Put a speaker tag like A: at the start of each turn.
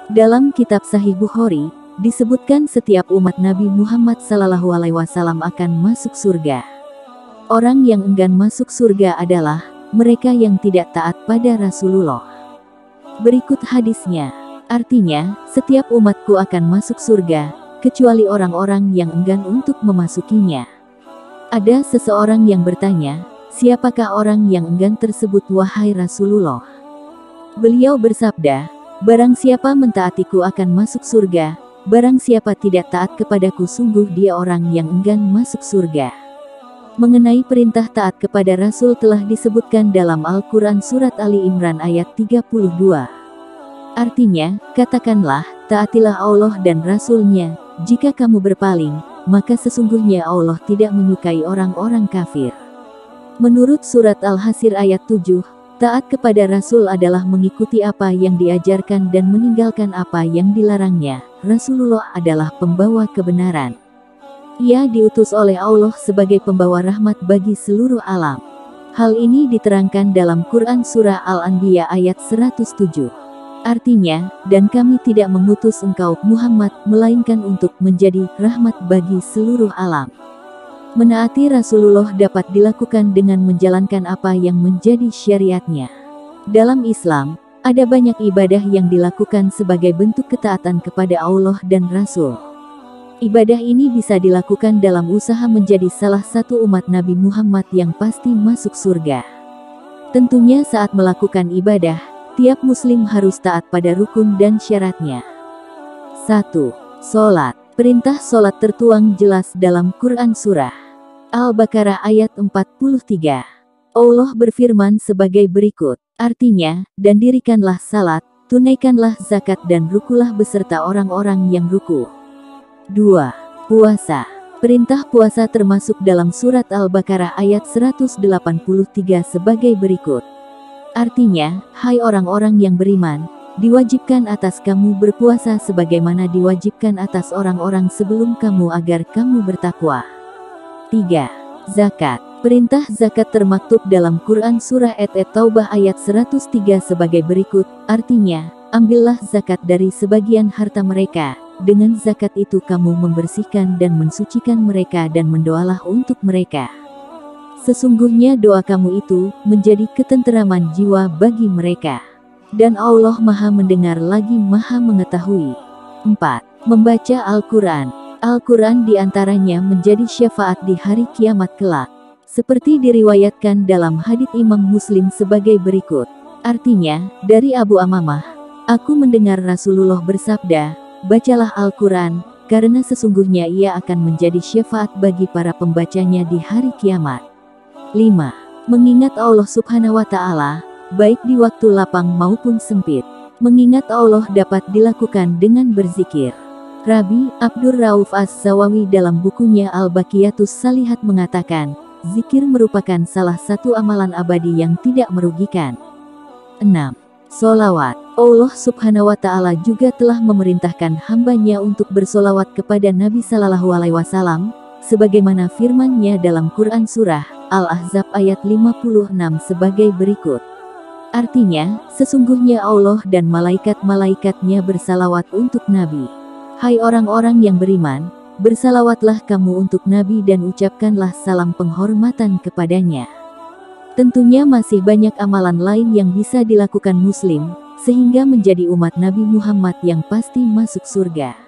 A: Dalam kitab Sahih Bukhari, disebutkan setiap umat Nabi Muhammad SAW akan masuk surga. Orang yang enggan masuk surga adalah mereka yang tidak taat pada Rasulullah. Berikut hadisnya. Artinya, setiap umatku akan masuk surga, kecuali orang-orang yang enggan untuk memasukinya. Ada seseorang yang bertanya, siapakah orang yang enggan tersebut wahai Rasulullah? Beliau bersabda, barang siapa mentaatiku akan masuk surga, barang siapa tidak taat kepadaku sungguh dia orang yang enggan masuk surga. Mengenai perintah taat kepada Rasul telah disebutkan dalam Al-Quran Surat Ali Imran ayat 32. Artinya, katakanlah, taatilah Allah dan Rasul-Nya, jika kamu berpaling, maka sesungguhnya Allah tidak menyukai orang-orang kafir. Menurut Surat Al-Hasr ayat 7, taat kepada Rasul adalah mengikuti apa yang diajarkan dan meninggalkan apa yang dilarangnya. Rasulullah adalah pembawa kebenaran. Ia diutus oleh Allah sebagai pembawa rahmat bagi seluruh alam. Hal ini diterangkan dalam Quran Surah Al-Anbiya ayat 107. Artinya, dan kami tidak mengutus engkau, Muhammad, melainkan untuk menjadi rahmat bagi seluruh alam. Menaati Rasulullah dapat dilakukan dengan menjalankan apa yang menjadi syariatnya. Dalam Islam, ada banyak ibadah yang dilakukan sebagai bentuk ketaatan kepada Allah dan Rasul. Ibadah ini bisa dilakukan dalam usaha menjadi salah satu umat Nabi Muhammad yang pasti masuk surga. Tentunya saat melakukan ibadah, tiap muslim harus taat pada rukun dan syaratnya. 1. Salat. Perintah salat tertuang jelas dalam Quran Surah Al-Baqarah ayat 43. Allah berfirman sebagai berikut. Artinya, dan dirikanlah salat, tunaikanlah zakat dan rukulah beserta orang-orang yang ruku. 2. Puasa. Perintah puasa termasuk dalam surat Al-Baqarah ayat 183 sebagai berikut. Artinya, hai orang-orang yang beriman, diwajibkan atas kamu berpuasa sebagaimana diwajibkan atas orang-orang sebelum kamu agar kamu bertakwa. 3. Zakat. Perintah zakat termaktub dalam Quran Surah At-Taubah ayat 103 sebagai berikut. Artinya, ambillah zakat dari sebagian harta mereka. Dengan zakat itu kamu membersihkan dan mensucikan mereka dan mendoalah untuk mereka. Sesungguhnya doa kamu itu menjadi ketenteraman jiwa bagi mereka. Dan Allah Maha mendengar lagi Maha mengetahui. 4. Membaca Al-Quran. Al-Quran diantaranya menjadi syafaat di hari kiamat kelak. Seperti diriwayatkan dalam hadits Imam Muslim sebagai berikut. Artinya, dari Abu Amamah, aku mendengar Rasulullah bersabda, bacalah Al-Quran, karena sesungguhnya ia akan menjadi syafaat bagi para pembacanya di hari kiamat. 5. Mengingat Allah Subhanahu wa Ta'ala, baik di waktu lapang maupun sempit. Mengingat Allah dapat dilakukan dengan berzikir. Rabi Abdur Rauf Az-Zawawi dalam bukunya Al-Baqiyatus Salihat mengatakan, zikir merupakan salah satu amalan abadi yang tidak merugikan. 6. Solawat. Allah Subhanahu wa Ta'ala juga telah memerintahkan hambanya untuk bersolawat kepada Nabi Sallallahu Alaihi Wasallam, sebagaimana firman-Nya dalam Quran Surah Al-Ahzab ayat 56 sebagai berikut. Artinya, sesungguhnya Allah dan malaikat-malaikatnya bersalawat untuk Nabi. Hai orang-orang yang beriman, bersalawatlah kamu untuk Nabi dan ucapkanlah salam penghormatan kepadanya. Tentunya masih banyak amalan lain yang bisa dilakukan muslim, sehingga menjadi umat Nabi Muhammad yang pasti masuk surga.